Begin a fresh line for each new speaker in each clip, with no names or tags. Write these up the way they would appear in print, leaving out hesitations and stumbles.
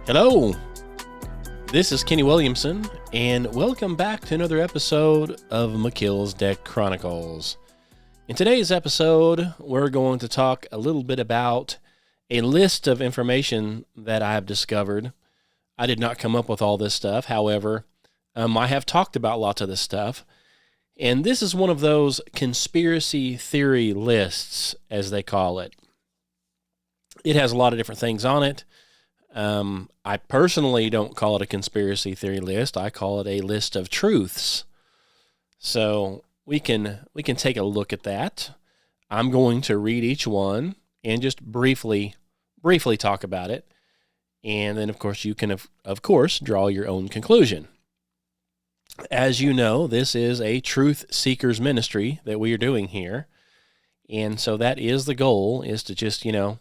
Hello, this is Kenny Williamson, and welcome back to another episode of Melchizedek Chronicles. In today's episode, we're going to talk a little bit about a list of information that I have discovered. I did not come up with all this stuff. However, I have talked about lots of this stuff, and this is one of those conspiracy theory lists, as they call it. It has a lot of different things on it. I personally don't call it a conspiracy theory list. I call it a list of truths. So we can take a look at that. I'm going to read each one and just briefly talk about it. And then, of course, you can, of course, draw your own conclusion. As you know, this is a truth seekers ministry that we are doing here. And so that is the goal, is to just, get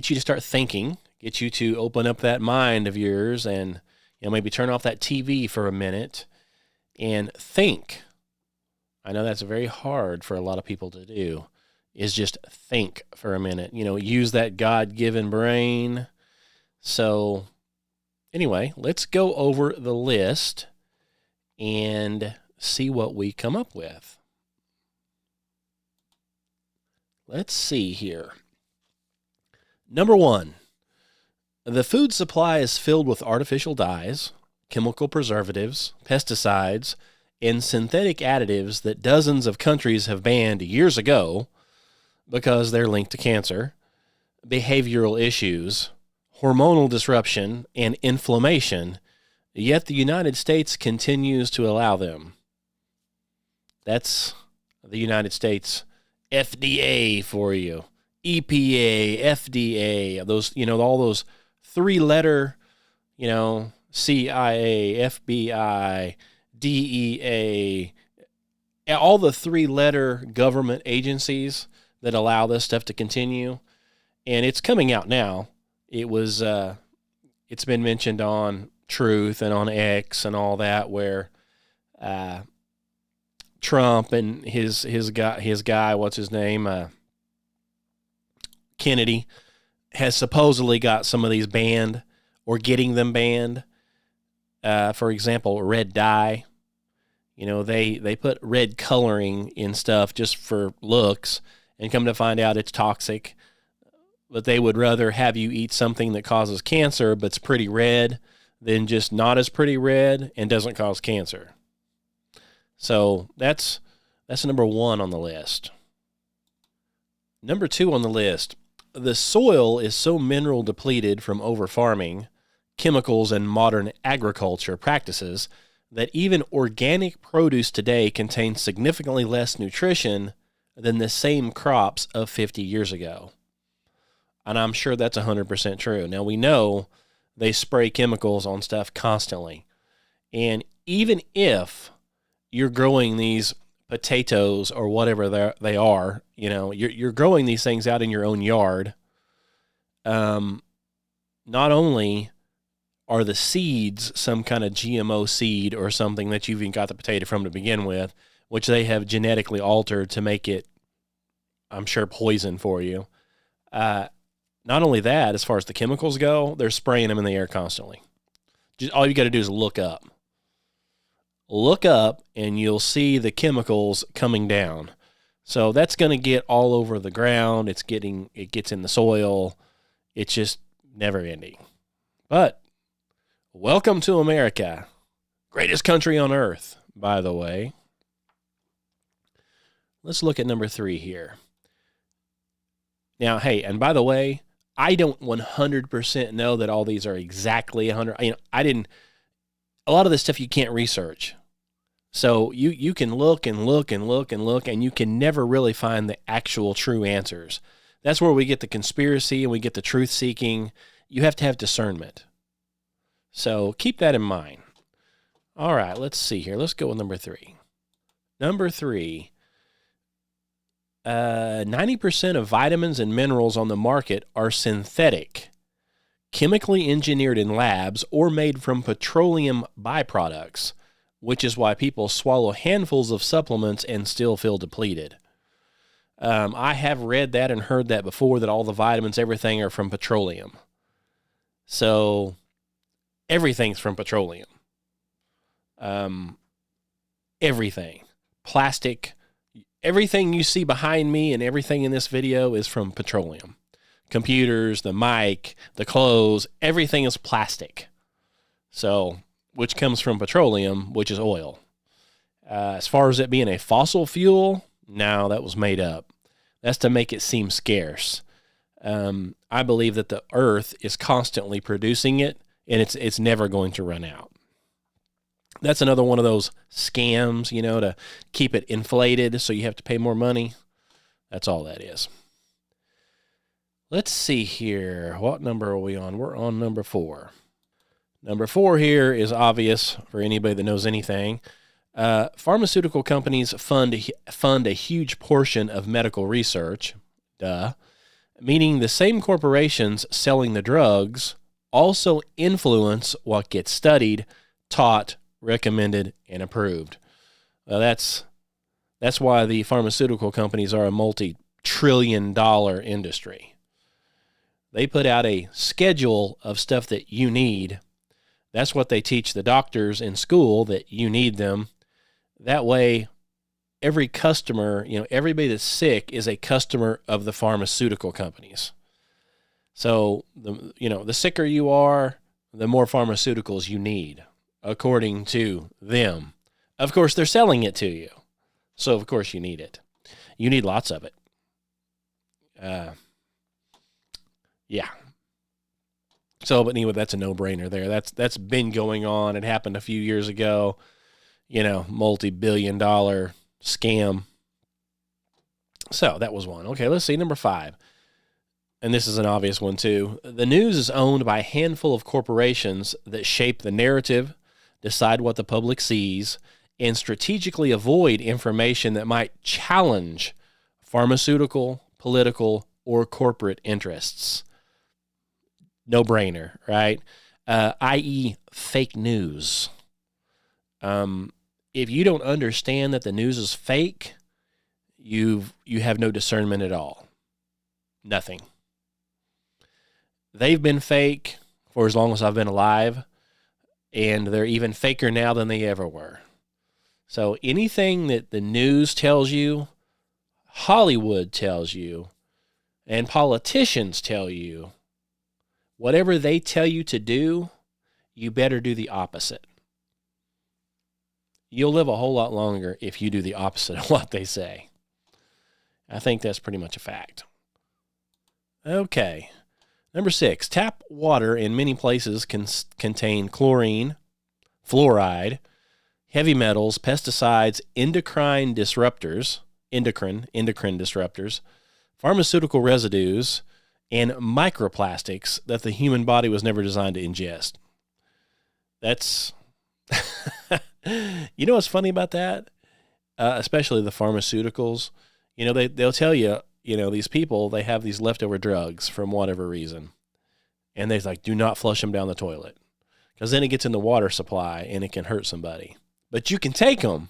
you to start thinking, get you to open up that mind of yours and, maybe turn off that TV for a minute and think. I know that's very hard for a lot of people to do, is just think for a minute, use that God-given brain. So anyway, let's go over the list and see what we come up with. Let's see here. Number 1. The food supply is filled with artificial dyes, chemical preservatives, pesticides, and synthetic additives that dozens of countries have banned years ago because they're linked to cancer, behavioral issues, hormonal disruption, and inflammation, yet the United States continues to allow them. That's the United States FDA for you. EPA, FDA, those, all those three-letter, CIA, FBI, DEA, all the three-letter government agencies that allow this stuff to continue. And it's coming out now. It's been mentioned on Truth and on X and all that, where Trump and his guy, what's his name, Kennedy, has supposedly got some of these banned or getting them banned. For example, red dye. They put red coloring in stuff just for looks, and come to find out it's toxic. But they would rather have you eat something that causes cancer but's pretty red than just not as pretty red and doesn't cause cancer. So that's number 1 on the list. Number 2 on the list. The soil is so mineral depleted from over-farming, chemicals, and modern agriculture practices that even organic produce today contains significantly less nutrition than the same crops of 50 years ago. And I'm sure that's 100% true. Now, we know they spray chemicals on stuff constantly. And even if you're growing these potatoes or whatever they are, you're growing these things out in your own yard. Not only are the seeds some kind of GMO seed or something that you've even got the potato from to begin with, which they have genetically altered to make it, I'm sure, poison for you. Not only that, as far as the chemicals go, they're spraying them in the air constantly. Just all you got to do is look up. Look up, and you'll see the chemicals coming down. So that's going to get all over the ground. It gets in the soil. It's just never ending. But welcome to America. Greatest country on earth, by the way. Let's look at number 3 here. Now, hey, and by the way, I don't 100% know that all these are exactly 100. A lot of this stuff you can't research. So you can look and look and look and look, and you can never really find the actual true answers. That's where we get the conspiracy and we get the truth seeking. You have to have discernment. So keep that in mind. All right, let's see here. Let's go with number 3. Number 3, 90% of vitamins and minerals on the market are synthetic, chemically engineered in labs, or made from petroleum byproducts, which is why people swallow handfuls of supplements and still feel depleted. I have read that and heard that before, that all the vitamins, everything are from petroleum. So everything's from petroleum. Everything. Plastic. Everything you see behind me and everything in this video is from petroleum. Computers, the mic, the clothes, everything is plastic. So, which comes from petroleum, which is oil. As far as it being a fossil fuel, no, that was made up. That's to make it seem scarce. I believe that the earth is constantly producing it, and it's never going to run out. That's another one of those scams, to keep it inflated so you have to pay more money. That's all that is. Let's see here. What number are we on? We're on number 4. Number 4 here is obvious for anybody that knows anything. Pharmaceutical companies fund a huge portion of medical research, meaning the same corporations selling the drugs also influence what gets studied, taught, recommended, and approved. That's why the pharmaceutical companies are a multi-trillion-dollar industry. They put out a schedule of stuff that you need. That's what they teach the doctors in school, that you need them. That way, every customer, everybody that's sick is a customer of the pharmaceutical companies. So, the sicker you are, the more pharmaceuticals you need, according to them. Of course, they're selling it to you. So, of course, you need it. You need lots of it. Yeah. So, but anyway, that's a no-brainer there. That's been going on. It happened a few years ago. Multi-billion-dollar scam. So that was one. Okay, let's see. Number 5. And this is an obvious one too. The news is owned by a handful of corporations that shape the narrative, decide what the public sees, and strategically avoid information that might challenge pharmaceutical, political, or corporate interests. No brainer, right? I.e. fake news. If you don't understand that the news is fake, you have no discernment at all. Nothing. They've been fake for as long as I've been alive, and they're even faker now than they ever were. So anything that the news tells you, Hollywood tells you, and politicians tell you, whatever they tell you to do, you better do the opposite. You'll live a whole lot longer if you do the opposite of what they say. I think that's pretty much a fact. Okay. Number 6, tap water in many places can contain chlorine, fluoride, heavy metals, pesticides, endocrine disruptors, pharmaceutical residues, and microplastics that the human body was never designed to ingest. That's... You know what's funny about that? Especially the pharmaceuticals. They'll tell you, these people, they have these leftover drugs from whatever reason. And they're like, do not flush them down the toilet. Because then it gets in the water supply and it can hurt somebody. But you can take them.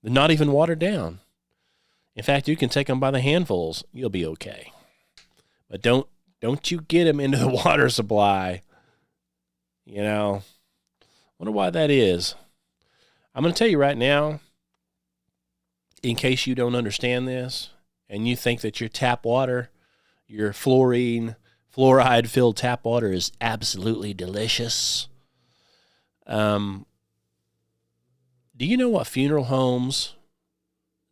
They're not even watered down. In fact, you can take them by the handfuls. You'll be okay. But don't you get them into the water supply. Wonder why that is. I'm going to tell you right now, in case you don't understand this, and you think that your tap water, your fluoride-filled tap water is absolutely delicious. Do you know what funeral homes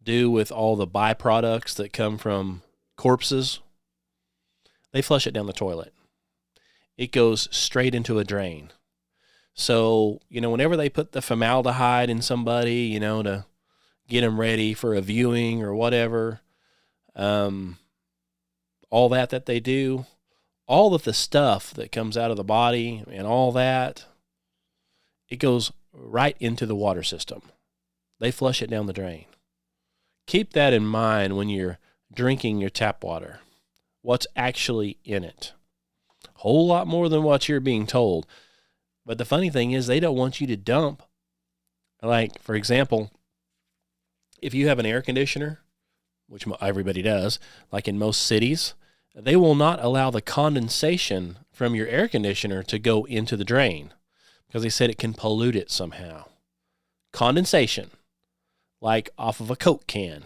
do with all the byproducts that come from corpses? They flush it down the toilet. It goes straight into a drain. So, whenever they put the formaldehyde in somebody, to get them ready for a viewing or whatever, all that they do, all of the stuff that comes out of the body and all that, it goes right into the water system. They flush it down the drain. Keep that in mind when you're drinking your tap water. What's actually in it? A whole lot more than what you're being told. But the funny thing is they don't want you to dump. Like, for example, if you have an air conditioner, which everybody does, like in most cities, they will not allow the condensation from your air conditioner to go into the drain because they said it can pollute it somehow. Condensation, like off of a Coke can,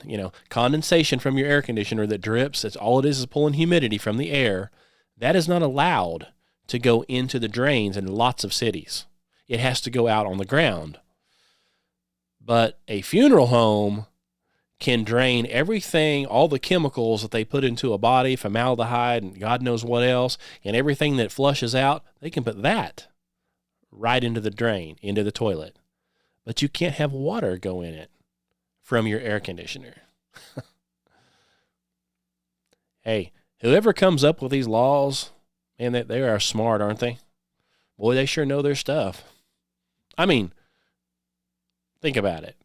condensation from your air conditioner that drips, that's all it is pulling humidity from the air. That is not allowed to go into the drains in lots of cities. It has to go out on the ground. But a funeral home can drain everything, all the chemicals that they put into a body, formaldehyde and God knows what else, and everything that flushes out, they can put that right into the drain, into the toilet. But you can't have water go in it from your air conditioner. Hey, whoever comes up with these laws, man, they are smart, aren't they? Boy, they sure know their stuff. I mean, think about it.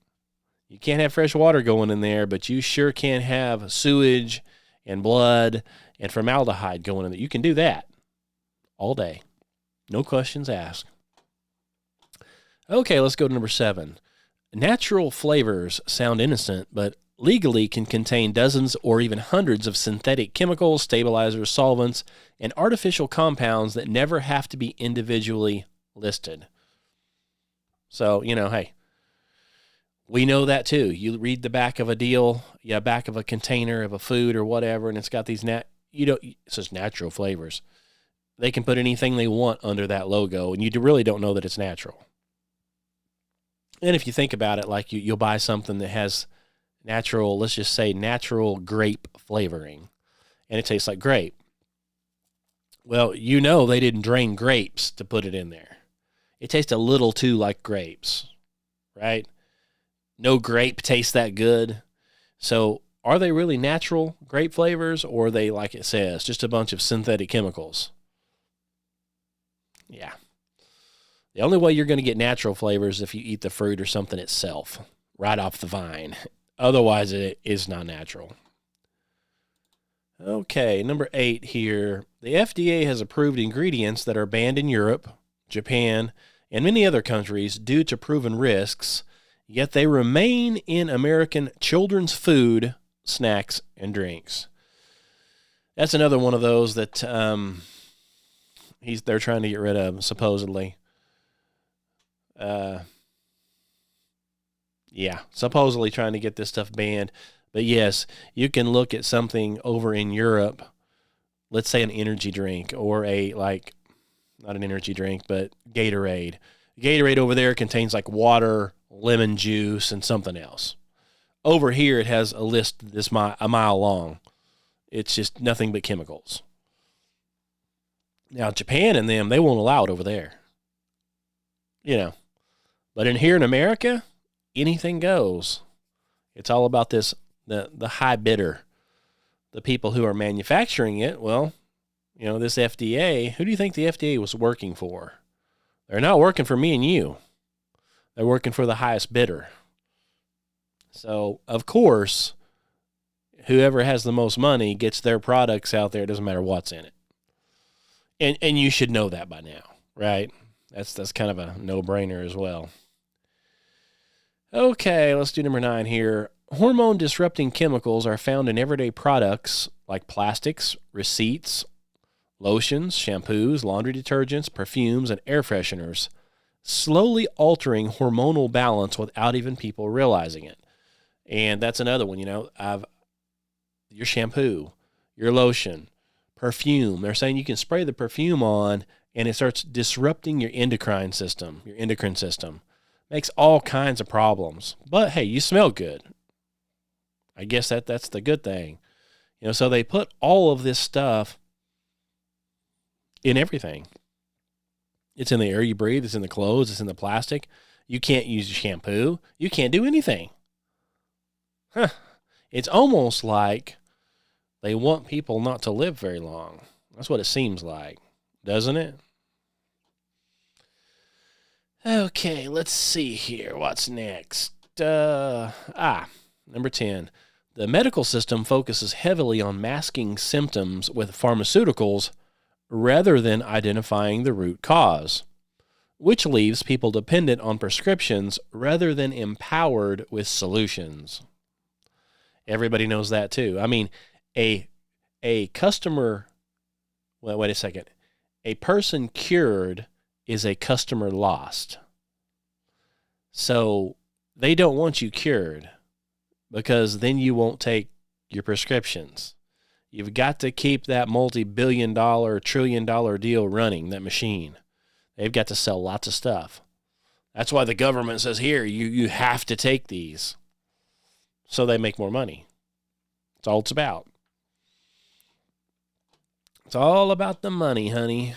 You can't have fresh water going in there, but you sure can have sewage and blood and formaldehyde going in there. You can do that all day. No questions asked. Okay, let's go to number 7. Natural flavors sound innocent, but legally can contain dozens or even hundreds of synthetic chemicals, stabilizers, solvents, and artificial compounds that never have to be individually listed. So, hey, we know that too. You read the back of a deal, back of a container of a food or whatever, and it's got these it says natural flavors. They can put anything they want under that logo, and you really don't know that it's natural. And if you think about it, like you'll buy something that has natural, let's just say natural grape flavoring, and it tastes like grape. Well, they didn't drain grapes to put it in there. It tastes a little too like grapes, right? No grape tastes that good. So are they really natural grape flavors, or are they, like it says, just a bunch of synthetic chemicals? Yeah. The only way you're going to get natural flavors is if you eat the fruit or something itself, right off the vine. Otherwise, it is not natural. Okay, number 8 here. The FDA has approved ingredients that are banned in Europe, Japan, and many other countries due to proven risks, yet they remain in American children's food, snacks, and drinks. That's another one of those that they're trying to get rid of, supposedly. Supposedly trying to get this stuff banned. But yes, you can look at something over in Europe, let's say an energy drink or not an energy drink, but Gatorade. Gatorade over there contains like water, lemon juice, and something else. Over here, it has a list a mile long. It's just nothing but chemicals. Now, Japan and them, they won't allow it over there. But here in America, anything goes. It's all about the high bidder, the people who are manufacturing it. Well, this FDA, who do you think the FDA was working for? They're not working for me and you. They're working for the highest bidder. So, of course, whoever has the most money gets their products out there. It doesn't matter what's in it. And you should know that by now, right? That's kind of a no-brainer as well. Okay, let's do number 9 here. Hormone-disrupting chemicals are found in everyday products like plastics, receipts, lotions, shampoos, laundry detergents, perfumes, and air fresheners, slowly altering hormonal balance without even people realizing it. And that's another one, your shampoo, your lotion, perfume. They're saying you can spray the perfume on and it starts disrupting your endocrine system. Makes all kinds of problems. But hey, you smell good. I guess that's the good thing. So they put all of this stuff in everything. It's in the air you breathe. It's in the clothes. It's in the plastic. You can't use shampoo. You can't do anything. It's almost like they want people not to live very long. That's what it seems like, doesn't it? Okay, let's see here. What's next? Number 10. The medical system focuses heavily on masking symptoms with pharmaceuticals rather than identifying the root cause, which leaves people dependent on prescriptions rather than empowered with solutions. Everybody knows that too. I mean, a customer, well, wait a second. a person cured is a customer lost. So they don't want you cured because then you won't take your prescriptions. You've got to keep that multi-billion-dollar, trillion-dollar deal running, that machine. They've got to sell lots of stuff. That's why the government says, here, you have to take these. So they make more money. That's all it's about. It's all about the money, honey.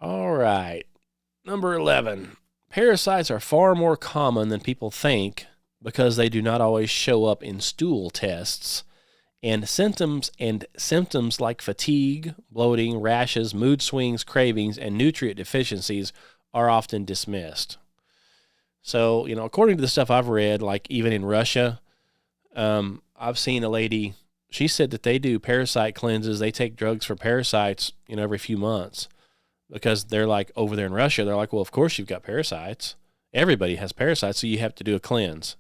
All right. Number 11. Parasites are far more common than people think because they do not always show up in stool tests. And symptoms like fatigue, bloating, rashes, mood swings, cravings, and nutrient deficiencies are often dismissed. So, according to the stuff I've read, like even in Russia, I've seen a lady, she said that they do parasite cleanses. They take drugs for parasites, every few months because they're like over there in Russia. They're like, well, of course you've got parasites. Everybody has parasites, so you have to do a cleanse.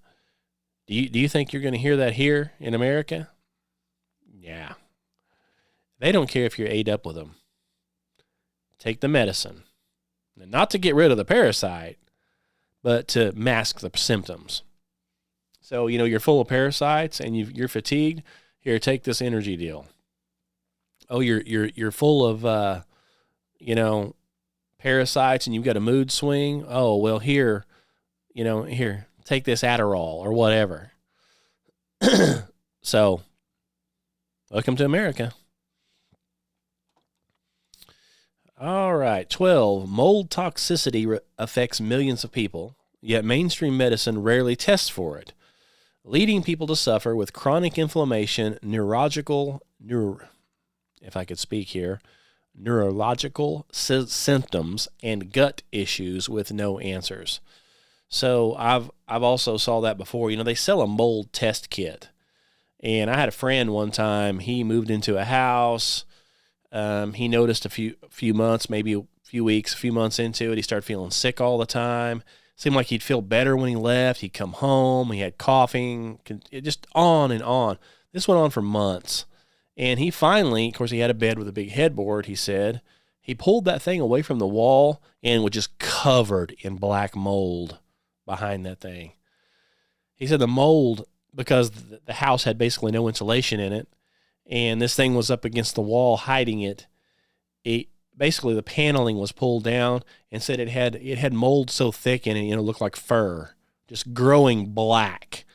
Do you think you're going to hear that here in America? Yeah. They don't care if you're ate up with them. Take the medicine. And not to get rid of the parasite, but to mask the symptoms. So, you're full of parasites and you're fatigued. Here, take this energy deal. Oh, you're full of, parasites and you've got a mood swing. Oh, well, here, take this Adderall or whatever. So, welcome to America. All right, 12. Mold toxicity affects millions of people, yet mainstream medicine rarely tests for it, leading people to suffer with chronic inflammation, neurological symptoms, and gut issues with no answers. So I've also saw that before. They sell a mold test kit. And I had a friend one time, he moved into a house. He noticed a few months, maybe a few weeks, a few months into it, he started feeling sick all the time. Seemed like he'd feel better when he left. He'd come home. He had coughing, just on and on. This went on for months. And he finally, of course, he had a bed with a big headboard, he said. He pulled that thing away from the wall and was just covered in black mold behind that thing. He said the mold, because the house had basically no insulation in it, and this thing was up against the wall hiding it, basically the paneling was pulled down, and said it had mold so thick in it, it looked like fur, just growing black.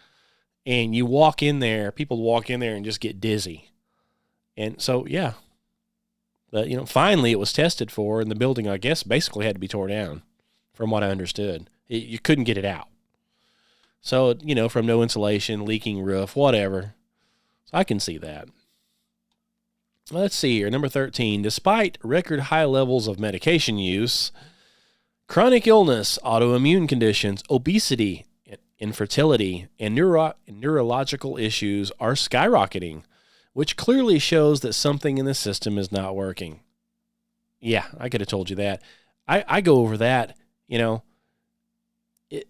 And people walk in there and just get dizzy. And so, yeah. But, finally it was tested for, and the building, I guess, basically had to be torn down, from what I understood. You couldn't get it out. So, from no insulation, leaking roof, whatever. So I can see that. Let's see here. Number 13. Despite record high levels of medication use, chronic illness, autoimmune conditions, obesity, infertility, and neurological issues are skyrocketing, which clearly shows that something in the system is not working. Yeah, I could have told you that. I go over that,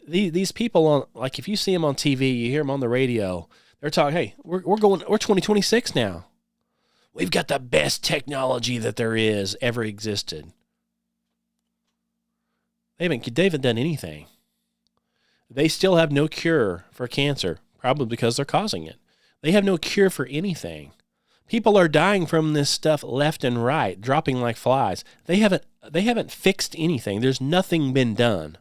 these people on, like, if you see them on TV, you hear them on the radio, they're talking, hey, we're 2026 now. We've got the best technology that there is ever existed. They haven't done anything. They still have no cure for cancer, probably because they're causing it. They have no cure for anything. People are dying from this stuff left and right, dropping like flies. They haven't fixed anything. There's nothing been done.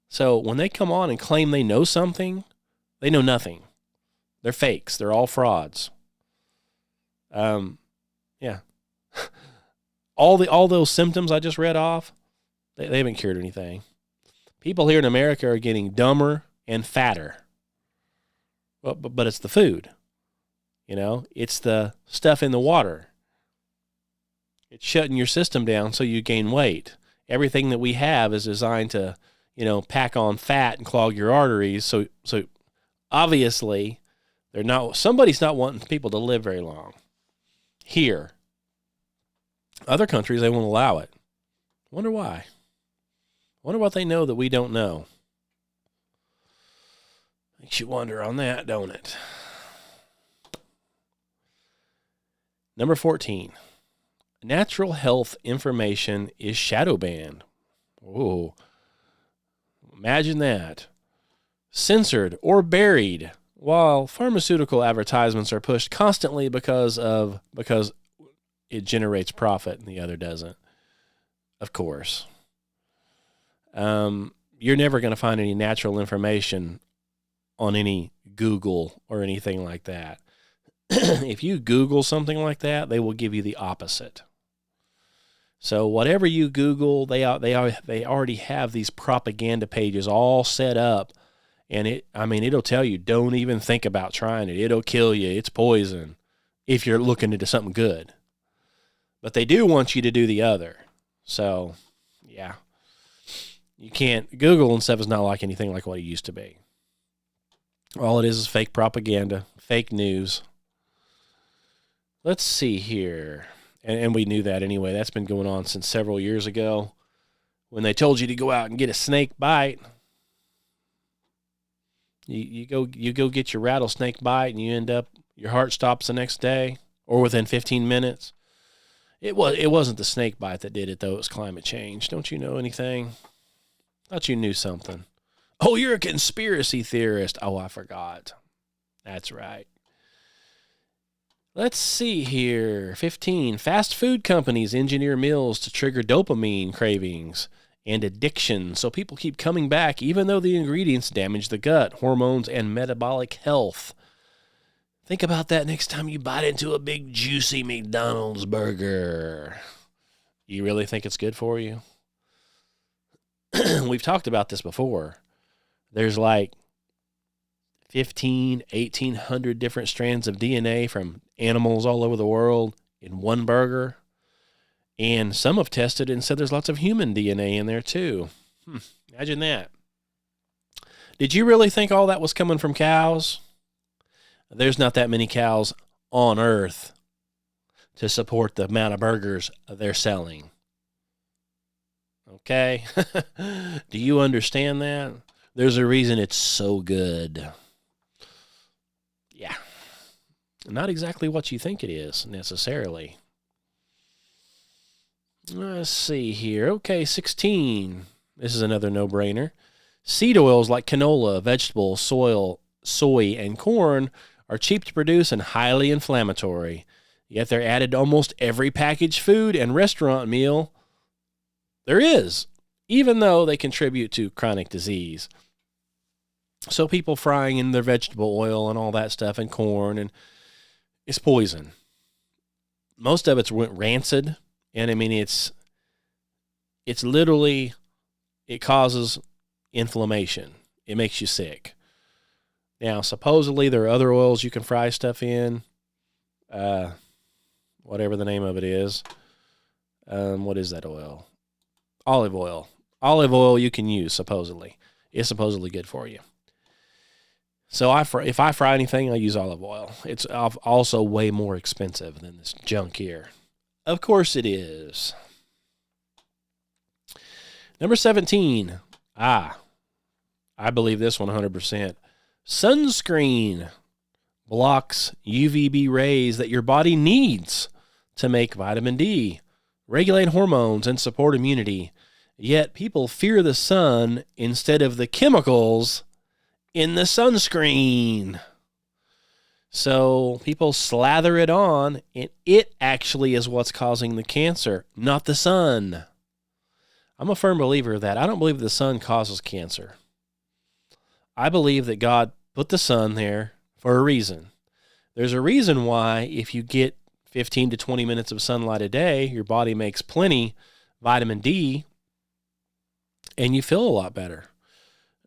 So when they come on and claim they know something, they know nothing. They're fakes. They're all frauds. Yeah. all those symptoms I just read off, they haven't cured anything. People here in America are getting dumber and fatter. Well, but it's the food. It's the stuff in the water. It's shutting your system down so you gain weight. Everything that we have is designed to, pack on fat and clog your arteries. So obviously somebody's not wanting people to live very long. Here. Other countries, they won't allow it. Wonder why. Wonder what they know that we don't know. Makes you wonder on that, don't it? Number 14, natural health information is shadow banned. Oh, imagine that. Censored or buried, while pharmaceutical advertisements are pushed constantly because it generates profit and the other doesn't. Of course. You're never going to find any natural information on any Google or anything like that. If you Google something like that, they will give you the opposite. So whatever you Google, they already have these propaganda pages all set up, and it'll tell you, don't even think about trying it. It'll kill you. It's poison if you're looking into something good. But they do want you to do the other. So, yeah. You can't, Google and stuff is not like anything like what it used to be. All it is fake propaganda, fake news. Let's see here. And we knew that anyway. That's been going on since several years ago when they told you to go out and get a snake bite. You go get your rattlesnake bite and you end up, your heart stops the next day or within 15 minutes. It wasn't the snake bite that did it, though. It was climate change. Don't you know anything? Thought you knew something. Oh, you're a conspiracy theorist. Oh, I forgot. That's right. Let's see here. 15. Fast food companies engineer meals to trigger dopamine cravings and addiction, so people keep coming back even though the ingredients damage the gut, hormones, and metabolic health. Think about that next time you bite into a big, juicy McDonald's burger. You really think it's good for you? We've talked about this before. There's like 1,800 different strands of DNA from animals all over the world in one burger. And some have tested and said there's lots of human DNA in there too. Imagine that. Did you really think all that was coming from cows? There's not that many cows on Earth to support the amount of burgers they're selling. Okay? Do you understand that? There's a reason it's so good. Yeah. Not exactly what you think it is, necessarily. Let's see here. Okay, 16. This is another no-brainer. Seed oils like canola, vegetables, soy, and corn are cheap to produce and highly inflammatory. Yet they're added to almost every packaged food and restaurant meal there is, even though they contribute to chronic disease. So people frying in their vegetable oil and all that stuff and corn, and it's poison. Most of it's rancid, and I mean it's literally, it causes inflammation. It makes you sick. Now, supposedly there are other oils you can fry stuff in, whatever the name of it is. What is that oil? Olive oil. Olive oil you can use, supposedly. It's supposedly good for you. So if I fry anything, I use olive oil. It's also way more expensive than this junk here. Of course it is. Number 17. I believe this one 100%. Sunscreen blocks UVB rays that your body needs to make vitamin D, regulate hormones, and support immunity. Yet people fear the sun instead of the chemicals in the sunscreen. So people slather it on, and it actually is what's causing the cancer, not the sun. I'm a firm believer of that. I don't believe the sun causes cancer. I believe that God put the sun there for a reason. There's a reason why if you get 15 to 20 minutes of sunlight a day, your body makes plenty vitamin D, and you feel a lot better.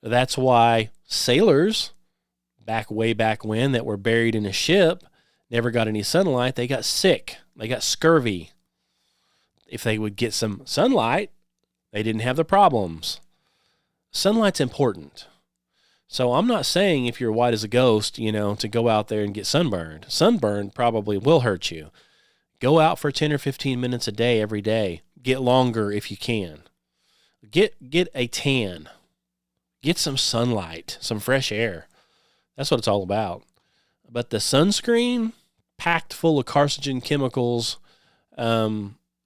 That's why sailors, way back when, that were buried in a ship, never got any sunlight. They got sick. They got scurvy. If they would get some sunlight, they didn't have the problems. Sunlight's important. So I'm not saying if you're white as a ghost, to go out there and get sunburned. Sunburn probably will hurt you. Go out for 10 or 15 minutes a day every day. Get longer if you can. Get a tan. Get some sunlight, some fresh air. That's what it's all about. But the sunscreen, packed full of carcinogen chemicals.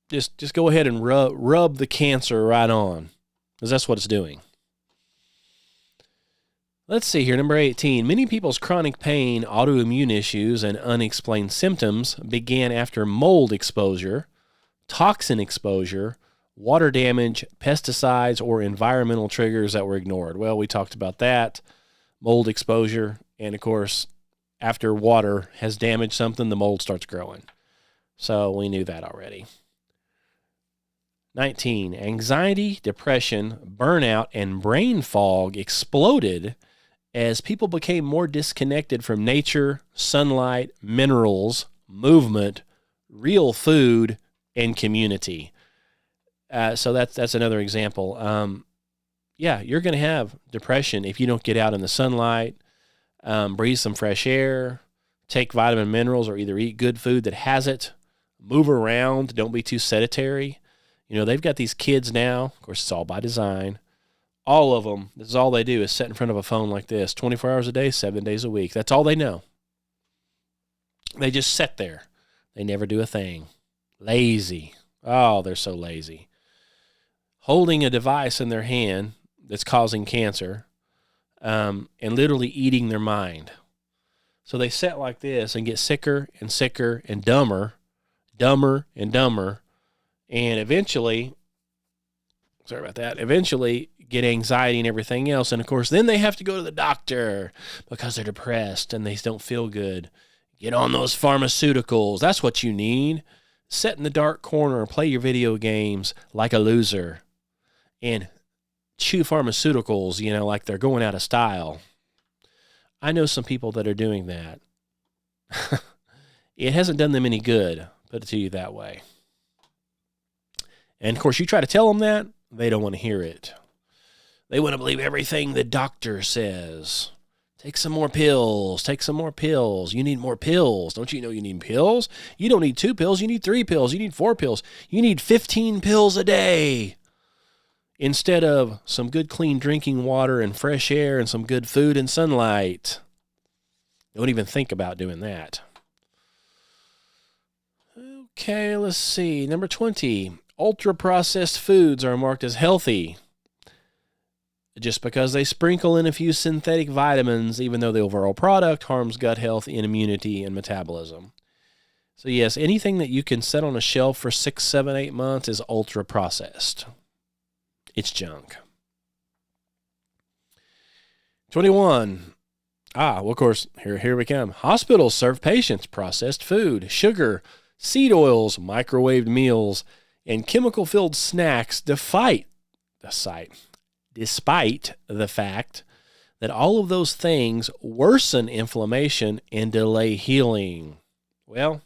Just go ahead and rub the cancer right on, because that's what it's doing. Let's see here, number 18. Many people's chronic pain, autoimmune issues, and unexplained symptoms began after mold exposure, toxin exposure, water damage, pesticides, or environmental triggers that were ignored. Well, we talked about that, mold exposure, and of course, after water has damaged something, the mold starts growing. So we knew that already. 19. Anxiety, depression, burnout, and brain fog exploded as people became more disconnected from nature, sunlight, minerals, movement, real food, and community. So that's another example. You're going to have depression if you don't get out in the sunlight, breathe some fresh air, take vitamin minerals, or either eat good food that has it, move around, don't be too sedentary. They've got these kids now, of course it's all by design, all of them, this is all they do is sit in front of a phone like this, 24 hours a day, 7 days a week. That's all they know. They just sit there. They never do a thing. Lazy. Oh, they're so lazy. Holding a device in their hand that's causing cancer, and literally eating their mind. So they sit like this and get sicker and sicker and dumber and dumber, and eventually get anxiety and everything else. And of course, then they have to go to the doctor because they're depressed and they don't feel good. Get on those pharmaceuticals. That's what you need. Sit in the dark corner and play your video games like a loser and chew pharmaceuticals, like they're going out of style. I know some people that are doing that. It hasn't done them any good, put it to you that way. And of course, you try to tell them that, they don't want to hear it. They want to believe everything the doctor says. Take some more pills. Take some more pills. You need more pills. Don't you know you need pills? You don't need 2 pills. You need 3 pills. You need 4 pills. You need 15 pills a day. Instead of some good, clean drinking water and fresh air and some good food and sunlight. Don't even think about doing that. Okay, let's see. Number 20. Ultra-processed foods are marked as healthy just because they sprinkle in a few synthetic vitamins, even though the overall product harms gut health and immunity and metabolism. So yes, anything that you can set on a shelf for 6, 7, 8 months is ultra-processed. It's junk. 21. Of course, here we come. Hospitals serve patients processed food, sugar, seed oils, microwaved meals, and chemical-filled snacks despite the fact that all of those things worsen inflammation and delay healing. Well,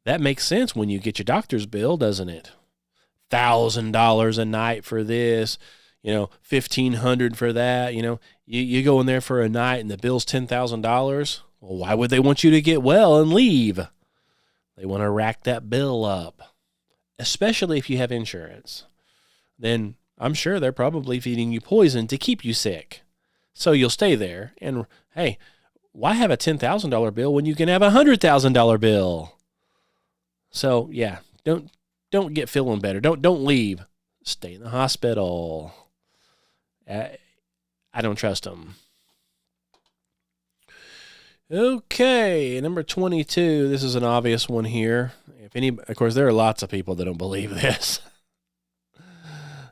that makes sense when you get your doctor's bill, doesn't it? $1,000 a night for this, $1,500 for that. You go in there for a night and the bill's $10,000. Well, why would they want you to get well and leave? They want to rack that bill up, especially if you have insurance. Then I'm sure they're probably feeding you poison to keep you sick. So you'll stay there. And hey, why have a $10,000 bill when you can have a $100,000 bill? So yeah, don't get feeling better. Don't leave. Stay in the hospital. I don't trust them. Okay, number 22. This is an obvious one here. Of course, there are lots of people that don't believe this.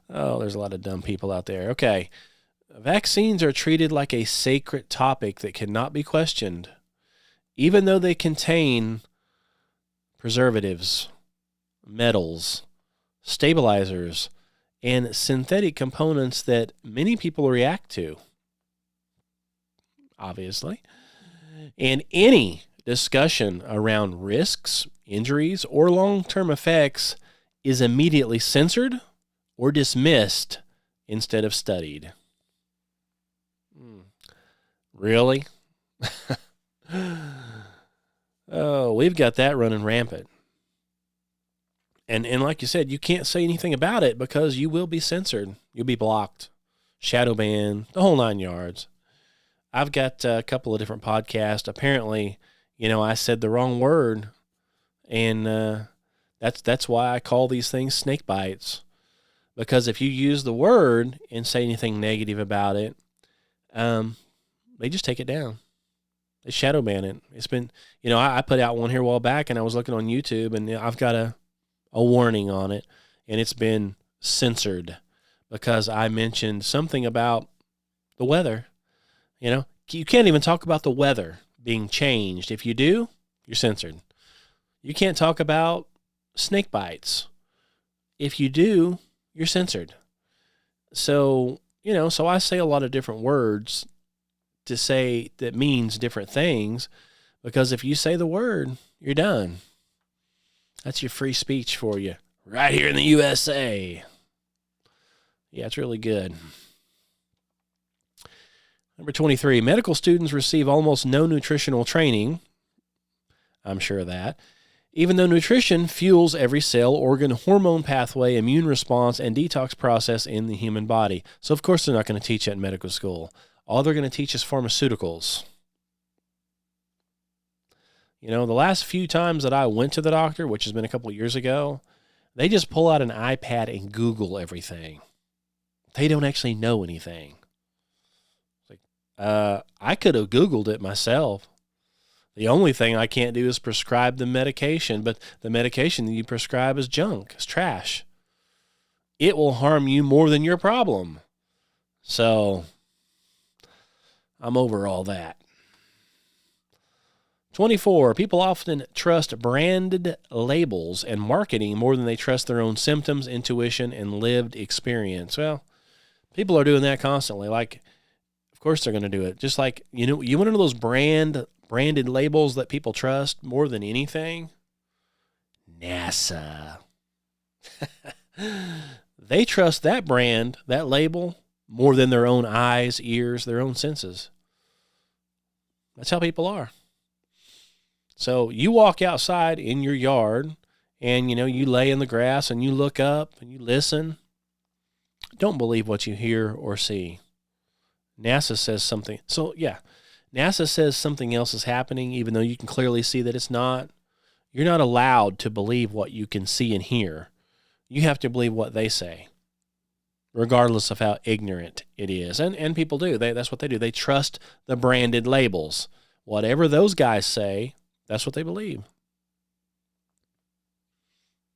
Oh, there's a lot of dumb people out there. Okay. Vaccines are treated like a sacred topic that cannot be questioned, even though they contain preservatives, metals, stabilizers, and synthetic components that many people react to, obviously. And any discussion around risks, injuries, or long-term effects is immediately censored or dismissed instead of studied. Really? Oh, we've got that running rampant. And like you said, you can't say anything about it because you will be censored. You'll be blocked, shadow banned, the whole 9 yards. I've got a couple of different podcasts. Apparently, I said the wrong word, and that's why I call these things snake bites. Because if you use the word and say anything negative about it, they just take it down. They shadow ban it. It's been, I put out one here a while back, and I was looking on YouTube, and I've got a warning on it, and it's been censored because I mentioned something about the weather. You can't even talk about the weather being changed. If you do, you're censored. You can't talk about snake bites. If you do, you're censored. So, so I say a lot of different words to say that means different things, because if you say the word, you're done. That's your free speech for you right here in the USA. Yeah, it's really good. Number 23, medical students receive almost no nutritional training. I'm sure of that. Even though nutrition fuels every cell, organ, hormone pathway, immune response, and detox process in the human body. So, of course, they're not going to teach that in medical school. All they're going to teach is pharmaceuticals. The last few times that I went to the doctor, which has been a couple of years ago, they just pull out an iPad and Google everything. They don't actually know anything. I could have Googled it myself. The only thing I can't do is prescribe the medication, but the medication that you prescribe is junk. It's trash. It will harm you more than your problem. So, I'm over all that. 24, people often trust branded labels and marketing more than they trust their own symptoms, intuition, and lived experience. Well, people are doing that constantly. Like, of course they're going to do it. Just like, you want to know those branded labels that people trust more than anything? NASA. They trust that brand, that label, more than their own eyes, ears, their own senses. That's how people are. So you walk outside in your yard and, you lay in the grass and you look up and you listen. Don't believe what you hear or see. NASA says something. So, yeah, NASA says something else is happening, even though you can clearly see that it's not. You're not allowed to believe what you can see and hear. You have to believe what they say, regardless of how ignorant it is. And people do. That's what they do. They trust the branded labels. Whatever those guys say, that's what they believe.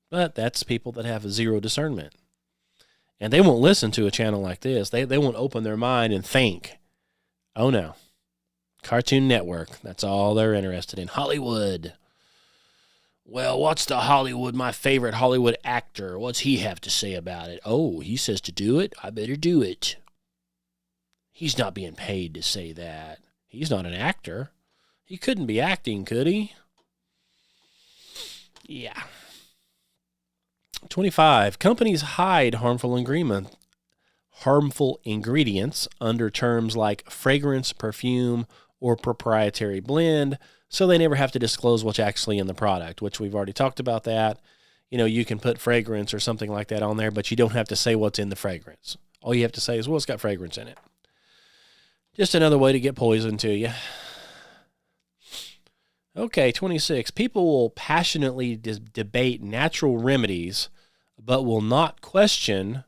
But that's people that have zero discernment. And they won't listen to a channel like this. They won't open their mind and think, oh no, Cartoon Network, that's all they're interested in. Hollywood. Well, what's my favorite Hollywood actor? What's he have to say about it? Oh, he says to do it, I better do it. He's not being paid to say that. He's not an actor. He couldn't be acting, could he? Yeah. 25. Companies hide harmful ingredients under terms like fragrance, perfume, or proprietary blend, so they never have to disclose what's actually in the product, which we've already talked about that. You can put fragrance or something like that on there, but you don't have to say what's in the fragrance. All you have to say is, well, it's got fragrance in it. Just another way to get poison to you. Okay, 26. People will passionately debate natural remedies, but will not question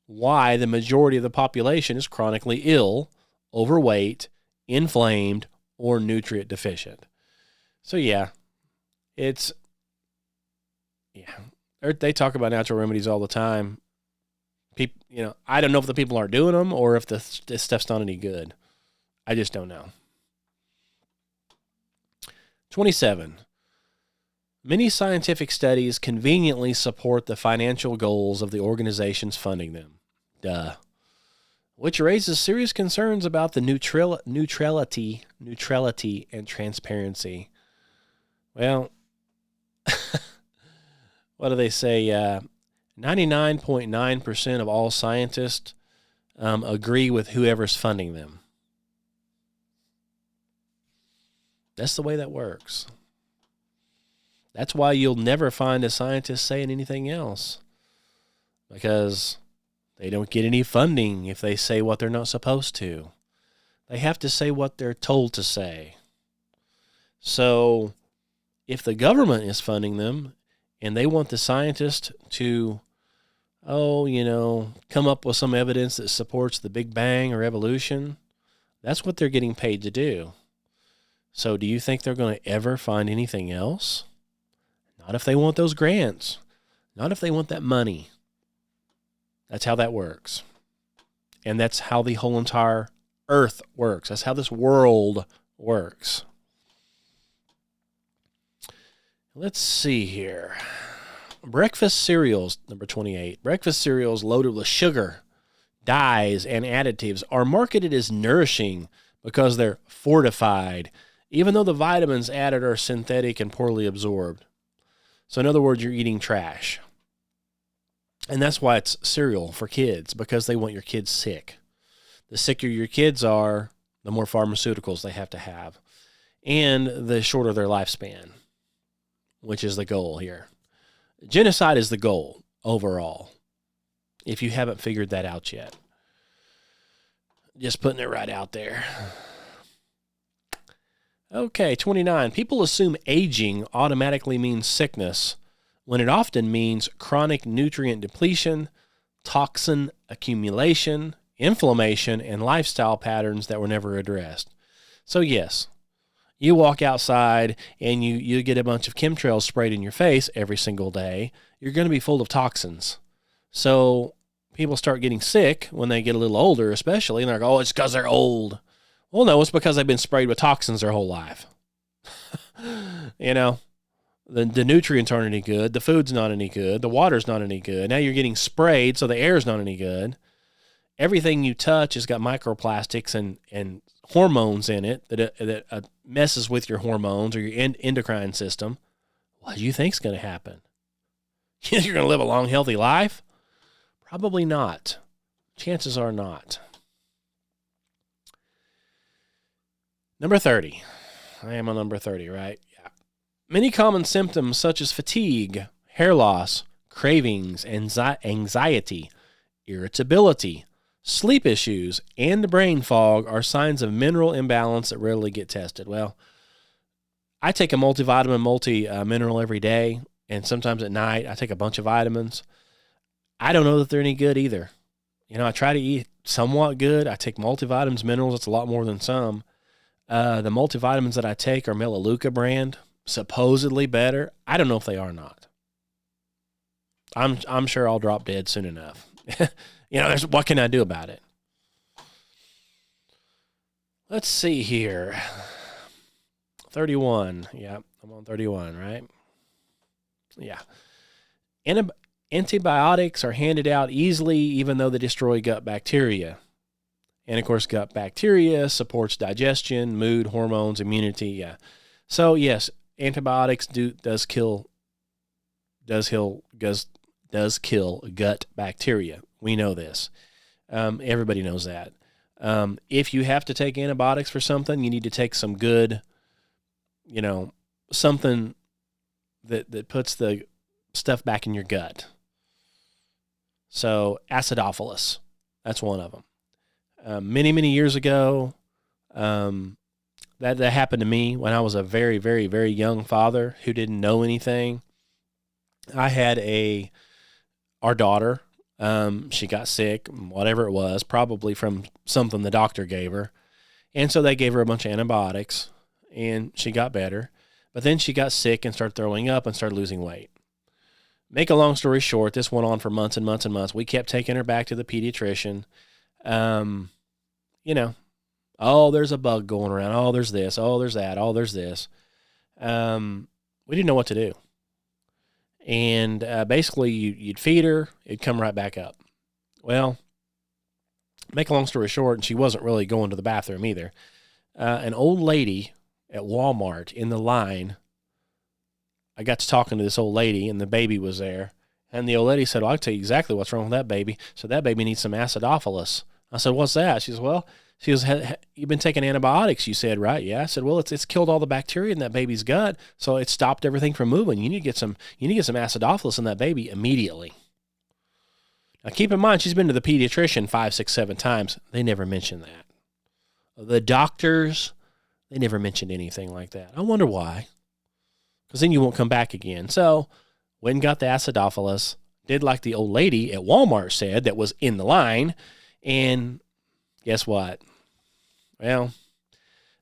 why the majority of the population is chronically ill, overweight, inflamed, or nutrient deficient. So they talk about natural remedies all the time. People, I don't know if the people aren't doing them or if this stuff's not any good. I just don't know. 27. Many scientific studies conveniently support the financial goals of the organizations funding them. Duh. Which raises serious concerns about the neutrality, and transparency. Well, what do they say? 99.9% of all scientists agree with whoever's funding them. That's the way that works. That's why you'll never find a scientist saying anything else, because they don't get any funding if they say what they're not supposed to. They have to say what they're told to say. So if the government is funding them and they want the scientists to, come up with some evidence that supports the Big Bang or evolution, that's what they're getting paid to do. So do you think they're going to ever find anything else? Not if they want those grants. Not if they want that money. That's how that works. And that's how the whole entire earth works. That's how this world works. Let's see here. Breakfast cereals, number 28. Breakfast cereals loaded with sugar, dyes, and additives are marketed as nourishing because they're fortified, even though the vitamins added are synthetic and poorly absorbed. So in other words, you're eating trash. And that's why it's cereal for kids, because they want your kids sick. The sicker your kids are, the more pharmaceuticals they have to have, and the shorter their lifespan, which is the goal here. Genocide is the goal overall, if you haven't figured that out yet. Just putting it right out there. Okay, 29. People assume aging automatically means sickness, when it often means chronic nutrient depletion, toxin accumulation, inflammation, and lifestyle patterns that were never addressed. So yes, you walk outside and you get a bunch of chemtrails sprayed in your face every single day, you're going to be full of toxins. So people start getting sick when they get a little older, especially, and they're like, oh, it's because they're old. Well, no, it's because they've been sprayed with toxins their whole life. The nutrients aren't any good. The food's not any good. The water's not any good. Now you're getting sprayed, so the air's not any good. Everything you touch has got microplastics and hormones in it that messes with your hormones or your endocrine system. What do you think's going to happen? You're going to live a long, healthy life? Probably not. Chances are not. Number 30. I am on number 30, right? Yeah. Many common symptoms such as fatigue, hair loss, cravings, anxiety, irritability, sleep issues, and brain fog are signs of mineral imbalance that rarely get tested. Well, I take a multivitamin, multi-mineral every day, and sometimes at night I take a bunch of vitamins. I don't know that they're any good either. I try to eat somewhat good. I take multivitamins, minerals. It's a lot more than some. The multivitamins that I take are Melaleuca brand, supposedly better. I don't know if they are or not. I'm sure I'll drop dead soon enough. What can I do about it? Let's see here. 31. Yeah, I'm on 31, right? Yeah. Antibiotics are handed out easily, even though they destroy gut bacteria. And, of course, gut bacteria supports digestion, mood, hormones, immunity. Yeah. So, yes, antibiotics does kill gut bacteria. We know this. Everybody knows that. If you have to take antibiotics for something, you need to take some good, something that puts the stuff back in your gut. So acidophilus, that's one of them. Many, many years ago, that happened to me when I was a very, very, very young father who didn't know anything. I had our daughter, she got sick, whatever it was, probably from something the doctor gave her. And so they gave her a bunch of antibiotics, and she got better. But then she got sick and started throwing up and started losing weight. Make a long story short, this went on for months and months and months. We kept taking her back to the pediatrician. Oh, there's a bug going around. Oh, there's this. Oh, there's that. Oh, there's this. We didn't know what to do. And basically, you'd feed her, it'd come right back up. Well, make a long story short, and she wasn't really going to the bathroom either. An old lady at Walmart in the line, I got to talking to this old lady, and the baby was there. And the old lady said, well, I'll tell you exactly what's wrong with that baby. So that baby needs some acidophilus. I said, what's that? She says, you've been taking antibiotics, you said, right? Yeah. I said, well, it's killed all the bacteria in that baby's gut, so it stopped everything from moving. You need to get some acidophilus in that baby immediately. Now, keep in mind, she's been to the pediatrician 5, 6, 7 times. They never mention that. The doctors They never mentioned anything like that. I wonder why. Because then you won't come back again. So, went and got the acidophilus, did like the old lady at Walmart said that was in the line, and guess what? Well,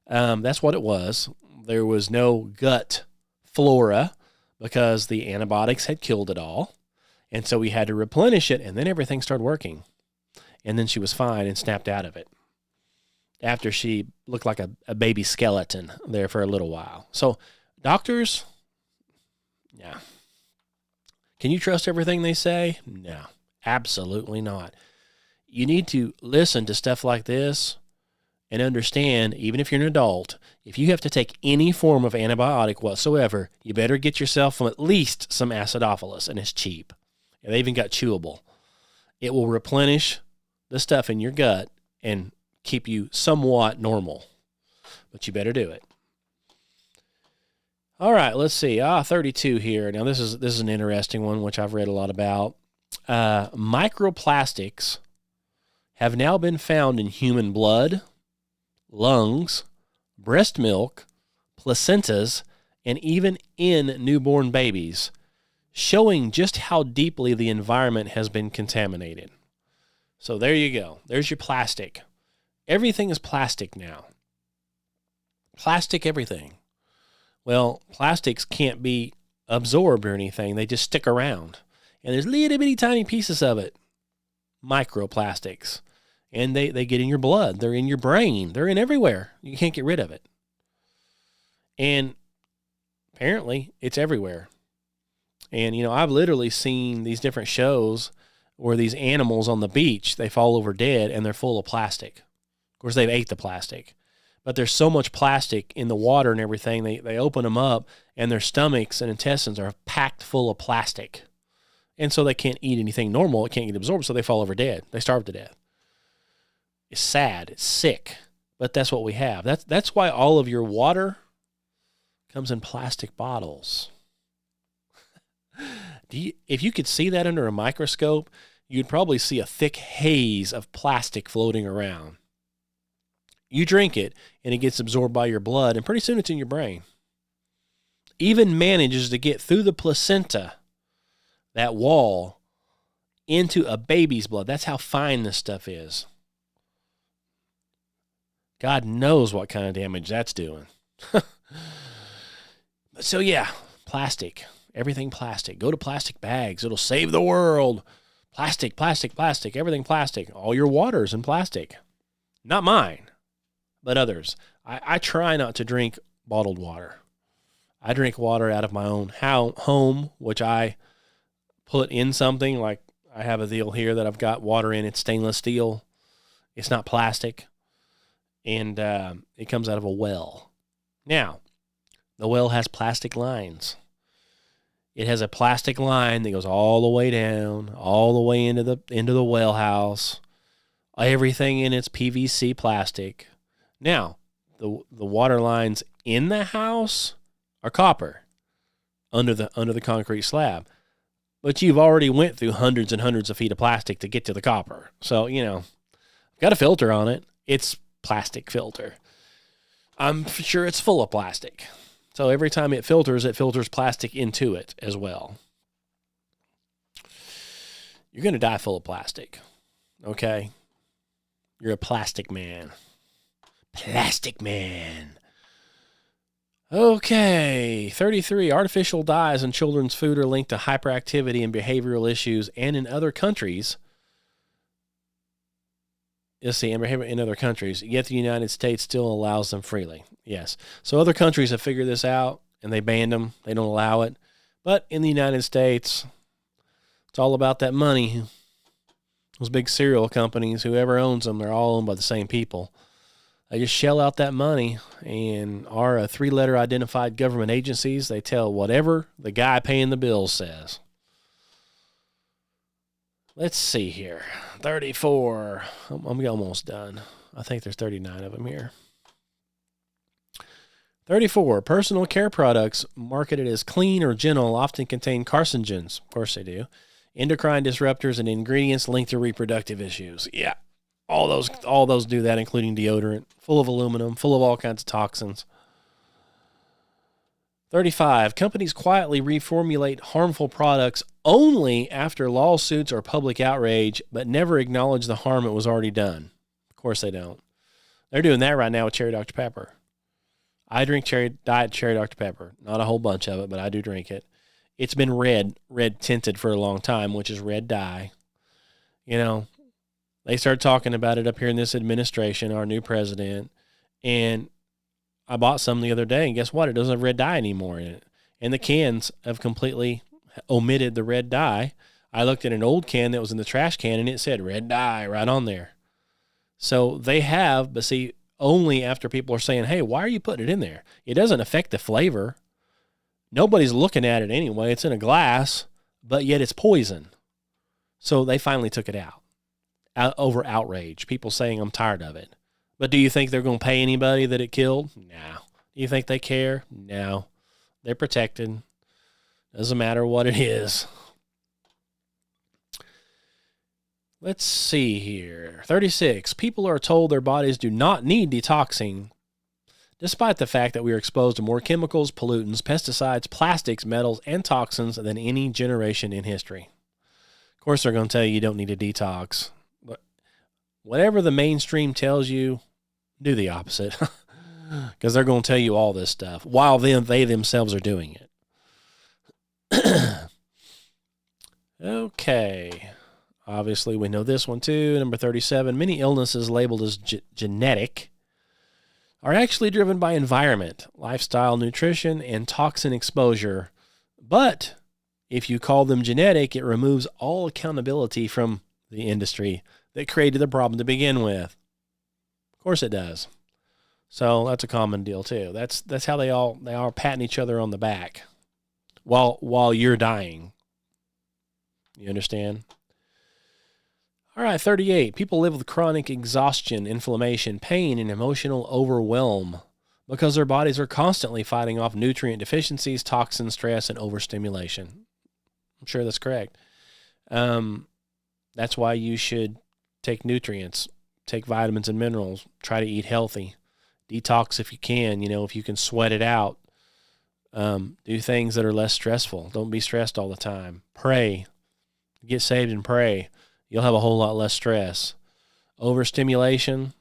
that's what it was. There was no gut flora because the antibiotics had killed it all. And so we had to replenish it, and then everything started working. And then she was fine and snapped out of it after she looked like a baby skeleton there for a little while. So doctors, yeah. Can you trust everything they say? No, absolutely not. You need to listen to stuff like this and understand, even if you're an adult, if you have to take any form of antibiotic whatsoever, you better get yourself at least some acidophilus, and it's cheap. And they even got chewable. It will replenish the stuff in your gut and keep you somewhat normal, but you better do it. All right, let's see. 32 here. Now, this is an interesting one, which I've read a lot about. Microplastics have now been found in human blood, lungs, breast milk, placentas, and even in newborn babies, showing just how deeply the environment has been contaminated. So there you go. There's your plastic. Everything is plastic now. Plastic everything. Well, plastics can't be absorbed or anything. They just stick around. And there's little bitty tiny pieces of it. Microplastics. And they get in your blood. They're in your brain. They're in everywhere. You can't get rid of it. And apparently, it's everywhere. And, I've literally seen these different shows where these animals on the beach, they fall over dead and they're full of plastic. Of course, they've ate the plastic. But there's so much plastic in the water and everything, they open them up and their stomachs and intestines are packed full of plastic. And so they can't eat anything normal. It can't get absorbed, so they fall over dead. They starve to death. It's sad. It's sick. But that's what we have. That's why all of your water comes in plastic bottles. If you could see that under a microscope, you'd probably see a thick haze of plastic floating around. You drink it, and it gets absorbed by your blood, and pretty soon it's in your brain. Even manages to get through the placenta, that wall, into a baby's blood. That's how fine this stuff is. God knows what kind of damage that's doing. So yeah, plastic. Everything plastic. Go to plastic bags. It'll save the world. Plastic, plastic, plastic. Everything plastic. All your water's in plastic. Not mine, but others. I try not to drink bottled water. I drink water out of my own home, which I put in something. Like I have a deal here that I've got water in. It's stainless steel. It's not plastic. And it comes out of a well. Now, the well has plastic lines. It has a plastic line that goes all the way down, all the way into the well house. Everything in it's PVC plastic. Now, the water lines in the house are copper under the concrete slab. But you've already went through hundreds and hundreds of feet of plastic to get to the copper. So, got a filter on it. It's plastic filter. I'm sure it's full of plastic. So every time it filters plastic into it as well. You're going to die full of plastic. Okay? You're a plastic man. Plastic man. Okay, 33. Artificial dyes in children's food are linked to hyperactivity and behavioral issues, and in other countries, in other countries, yet the United States still allows them freely. Yes. So other countries have figured this out, and they banned them. They don't allow it. But in the United States, it's all about that money. Those big cereal companies, whoever owns them, they're all owned by the same people. They just shell out that money, and our three-letter identified government agencies, they tell whatever the guy paying the bills says. Let's see here. 34. I'm almost done. I think there's 39 of them here. 34. Personal care products marketed as clean or gentle often contain carcinogens. Of course they do. Endocrine disruptors and ingredients linked to reproductive issues. Yeah. All those do that, including deodorant, full of aluminum, full of all kinds of toxins. 35. Companies quietly reformulate harmful products only after lawsuits or public outrage, but never acknowledge the harm it was already done. Of course they don't. They're doing that right now with Cherry Dr. Pepper. I drink Diet Cherry Dr. Pepper. Not a whole bunch of it, but I do drink it. It's been red tinted for a long time, which is red dye. You know, they started talking about it up here in this administration, our new president, and I bought some the other day, and guess what? It doesn't have red dye anymore in it. And the cans have completely omitted the red dye. I looked at an old can that was in the trash can, and it said red dye right on there. So they have, but see, only after people are saying, hey, why are you putting it in there? It doesn't affect the flavor. Nobody's looking at it anyway. It's in a glass, but yet it's poison. So they finally took it out over outrage. People saying, I'm tired of it. But do you think they're going to pay anybody that it killed? No. Do you think they care? No. They're protected. Doesn't matter what it is. Let's see here. 36. People are told their bodies do not need detoxing, despite the fact that we are exposed to more chemicals, pollutants, pesticides, plastics, metals, and toxins than any generation in history. Of course, they're going to tell you don't need a detox. But whatever the mainstream tells you, do the opposite. Because they're going to tell you all this stuff while they themselves are doing it. Okay. Obviously, we know this one too. Number 37, many illnesses labeled as genetic are actually driven by environment, lifestyle, nutrition, and toxin exposure. But if you call them genetic, it removes all accountability from the industry that created the problem to begin with. Of course it does. So that's a common deal too. That's how they are patting each other on the back while you're dying. You understand? All right, 38. People live with chronic exhaustion, inflammation, pain, and emotional overwhelm because their bodies are constantly fighting off nutrient deficiencies, toxin stress, and overstimulation. I'm sure that's correct. That's why you should take nutrients, take vitamins and minerals, try to eat healthy, detox if you can, if you can sweat it out. Do things that are less stressful. Don't be stressed all the time. Pray. Get saved and pray. You'll have a whole lot less stress. Overstimulation,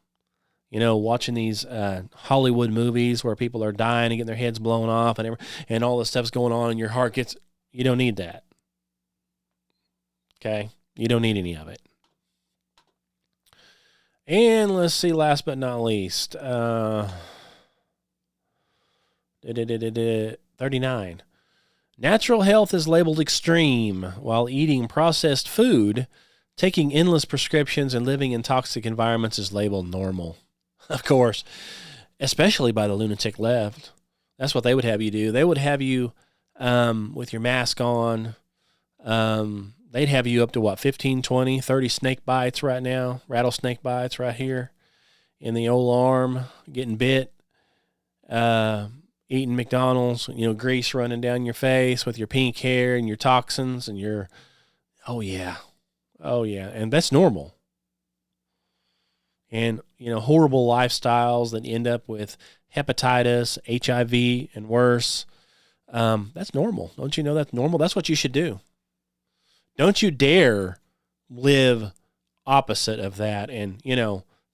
watching these Hollywood movies where people are dying and getting their heads blown off and all this stuff's going on and your heart you don't need that. Okay? You don't need any of it. And let's see, last but not least, 39. Natural health is labeled extreme, while eating processed food, taking endless prescriptions, and living in toxic environments is labeled normal. Of course, especially by the lunatic left. That's what they would have you do. They would have you with your mask on. They'd have you up to 15, 20, 30 snake bites right now, rattlesnake bites right here in the old arm, getting bit, eating McDonald's, grease running down your face with your pink hair and your toxins and oh yeah. And that's normal. And, horrible lifestyles that end up with hepatitis, HIV, and worse. That's normal. Don't you know that's normal? That's what you should do. Don't you dare live opposite of that and,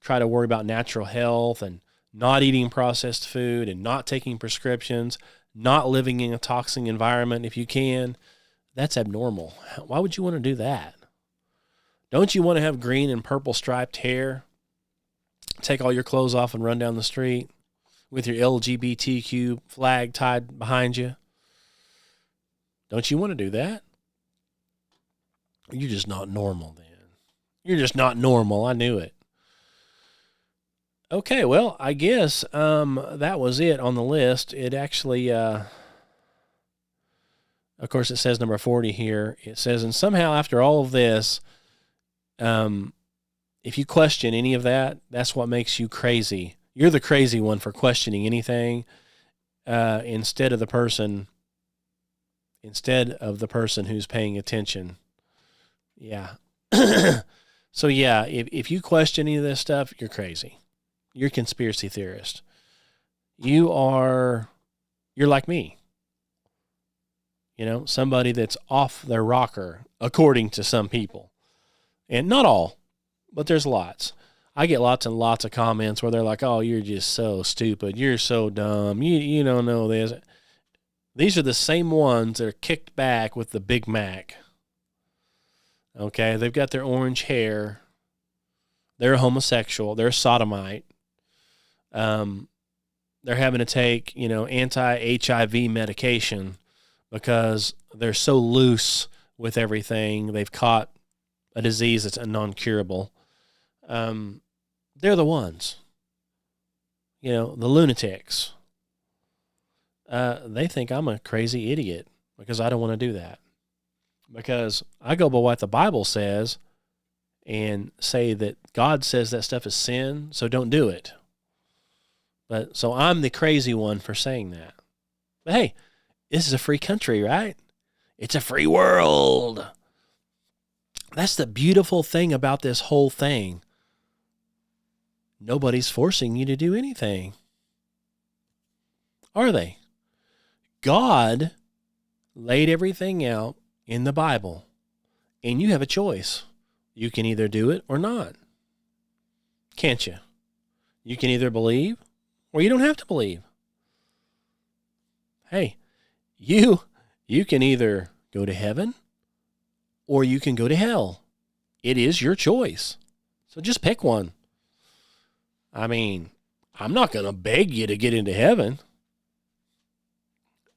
try to worry about natural health and not eating processed food and not taking prescriptions, not living in a toxic environment if you can. That's abnormal. Why would you want to do that? Don't you want to have green and purple striped hair? Take all your clothes off and run down the street with your LGBTQ flag tied behind you? Don't you want to do that? You're just not normal then. You're just not normal. I knew it. Okay, well, I guess that was it on the list. It actually, of course, it says number 40 here. It says, and somehow after all of this, if you question any of that, that's what makes you crazy. You're the crazy one for questioning anything instead of the person who's paying attention. Yeah. So yeah, if you question any of this stuff, you're crazy. You're a conspiracy theorist. You're like me. Somebody that's off their rocker, according to some people. And not all, but there's lots. I get lots and lots of comments where they're like, oh, you're just so stupid. You're so dumb. You don't know this. These are the same ones that are kicked back with the Big Mac. Okay, they've got their orange hair. They're a homosexual. They're a sodomite. They're having to take, anti-HIV medication because they're so loose with everything. They've caught a disease that's non-curable. They're the ones. The lunatics. They think I'm a crazy idiot because I don't want to do that. Because I go by what the Bible says and say that God says that stuff is sin, so don't do it. But so I'm the crazy one for saying that. But hey, this is a free country, right? It's a free world. That's the beautiful thing about this whole thing. Nobody's forcing you to do anything. Are they? God laid everything out in the Bible, and you have a choice. You can either do it or not. Can't you? You can either believe or you don't have to believe. Hey, you can either go to heaven or you can go to hell. It is your choice. So just pick one. I mean, I'm not going to beg you to get into heaven.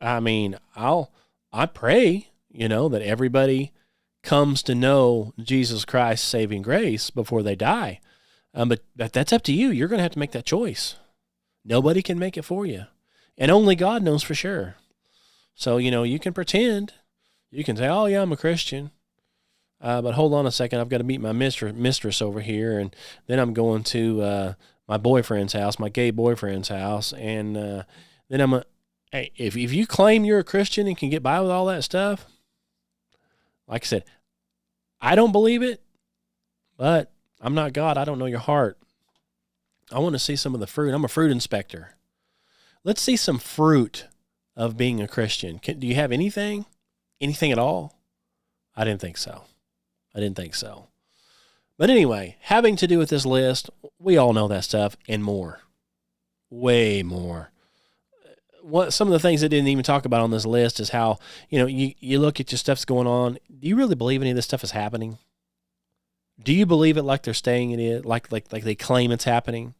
I mean, I pray, that everybody comes to know Jesus Christ's saving grace before they die. But that's up to you. You're going to have to make that choice. Nobody can make it for you. And only God knows for sure. So, you can pretend. You can say, oh, yeah, I'm a Christian. But hold on a second. I've got to meet my mistress over here. And then I'm going to my boyfriend's house, my gay boyfriend's house. And then hey, if you claim you're a Christian and can get by with all that stuff, like I said, I don't believe it, but I'm not God. I don't know your heart. I want to see some of the fruit. I'm a fruit inspector. Let's see some fruit of being a Christian. Do you have anything? Anything at all? I didn't think so. But anyway, having to do with this list, we all know that stuff and more. Way more. Some of the things I didn't even talk about on this list is how, you look at your stuff's going on. Do you really believe any of this stuff is happening? Do you believe it like they're saying it is, like they claim it's happening?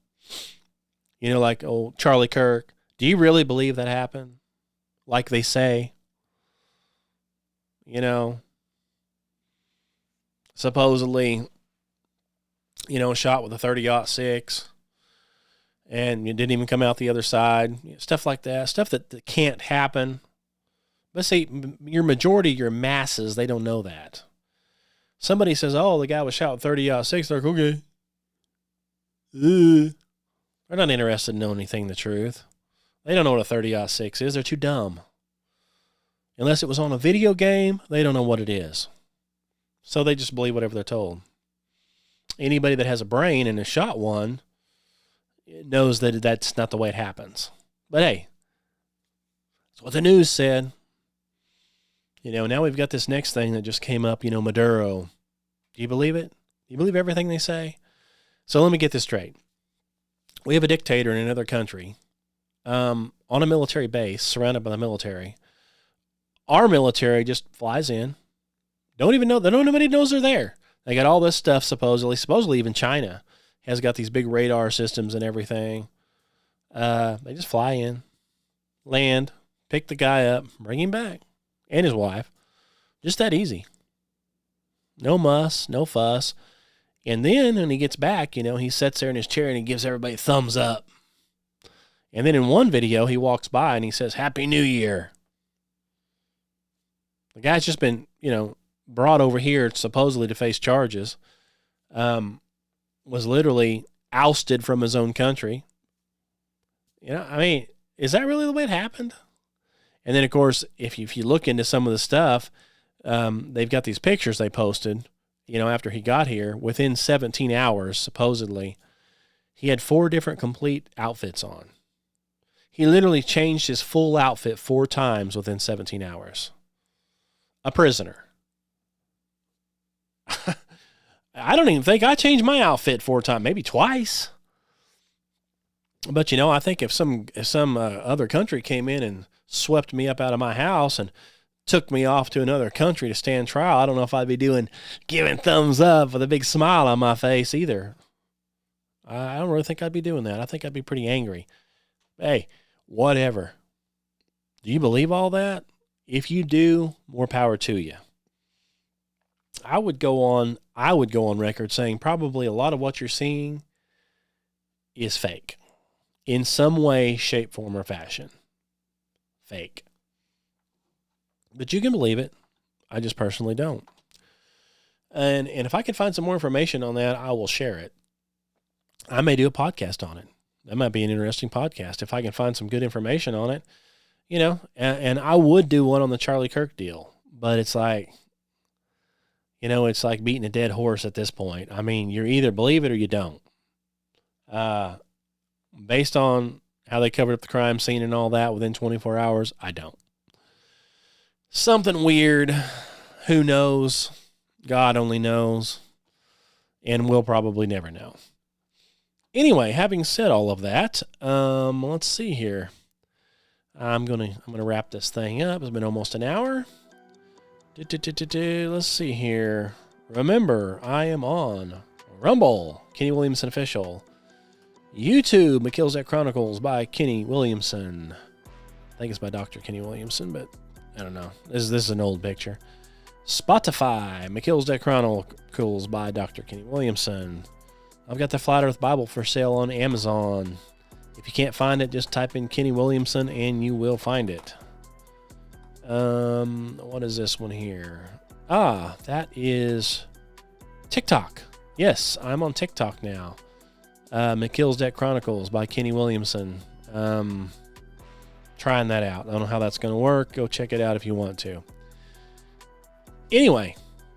Like old Charlie Kirk. Do you really believe that happened? Like they say? Supposedly, shot with a 30-06. And you didn't even come out the other side. Stuff like that. Stuff that can't happen. But see, your masses, they don't know that. Somebody says, oh, the guy was shot with 30-06. They're like, okay. They're not interested in knowing anything the truth. They don't know what a 30-06 is. They're too dumb. Unless it was on a video game, they don't know what it is. So they just believe whatever they're told. Anybody that has a brain and has shot one knows that that's not the way it happens. But hey, that's what the news said. Now we've got this next thing that just came up, Maduro. Do you believe it? Do you believe everything they say? So let me get this straight. We have a dictator in another country on a military base, surrounded by the military. Our military just flies in. Don't even know. Nobody knows they're there. They got all this stuff supposedly even China has got these big radar systems and everything. They just fly in, land, pick the guy up, bring him back, and his wife. Just that easy. No muss, no fuss. And then when he gets back, he sits there in his chair and he gives everybody a thumbs up. And then in one video, he walks by and he says, Happy New Year. The guy's just been, brought over here supposedly to face charges. Was literally ousted from his own country. Is that really the way it happened? And then, of course, if you look into some of the stuff, they've got these pictures they posted, after he got here, within 17 hours, supposedly, he had 4 different complete outfits on. He literally changed his full outfit 4 times within 17 hours. A prisoner. I don't even think I changed my outfit 4 times, maybe twice. But, I think if some other country came in and swept me up out of my house and took me off to another country to stand trial, I don't know if I'd be giving thumbs up with a big smile on my face either. I don't really think I'd be doing that. I think I'd be pretty angry. Hey, whatever. Do you believe all that? If you do, more power to you. I would go on record saying probably a lot of what you're seeing is fake. In some way, shape, form, or fashion. Fake. But you can believe it. I just personally don't. And if I can find some more information on that, I will share it. I may do a podcast on it. That might be an interesting podcast if I can find some good information on it. And I would do one on the Charlie Kirk deal. But it's like, it's like beating a dead horse at this point. I mean, you either believe it or you don't. Based on how they covered up the crime scene and all that within 24 hours, I don't. Something weird. Who knows? God only knows. And we'll probably never know. Anyway, having said all of that, let's see here. I'm gonna wrap this thing up. It's been almost an hour. Let's see here. Remember, I am on Rumble, Kenny Williamson Official. YouTube, Melchizedek Chronicles by Kenny Williamson. I think it's by Dr. Kenny Williamson, but I don't know. This is an old picture. Spotify, Melchizedek Chronicles by Dr. Kenny Williamson. I've got the Flat Earth Bible for sale on Amazon. If you can't find it, just type in Kenny Williamson and you will find it. What is this one here? That is TikTok. Yes, I'm on TikTok now. Melchizedek Chronicles by Kenny Williamson. Trying that out. I don't know how that's going to work. Go check it out if you want to. Anyway,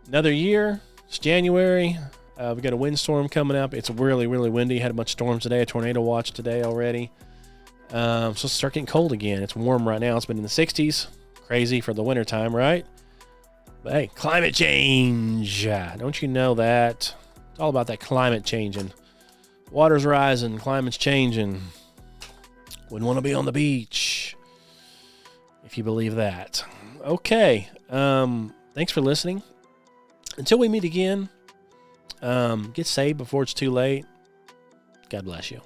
another year. It's January. We got a windstorm coming up. It's really, really windy. Had a bunch of storms today. A tornado watch today already. So it's start getting cold again. It's warm right now. It's been in the 60s. Crazy for the wintertime, right? But hey, climate change. Don't you know that? It's all about that climate changing. Water's rising. Climate's changing. Wouldn't want to be on the beach, if you believe that. Okay. Thanks for listening. Until we meet again, get saved before it's too late. God bless you.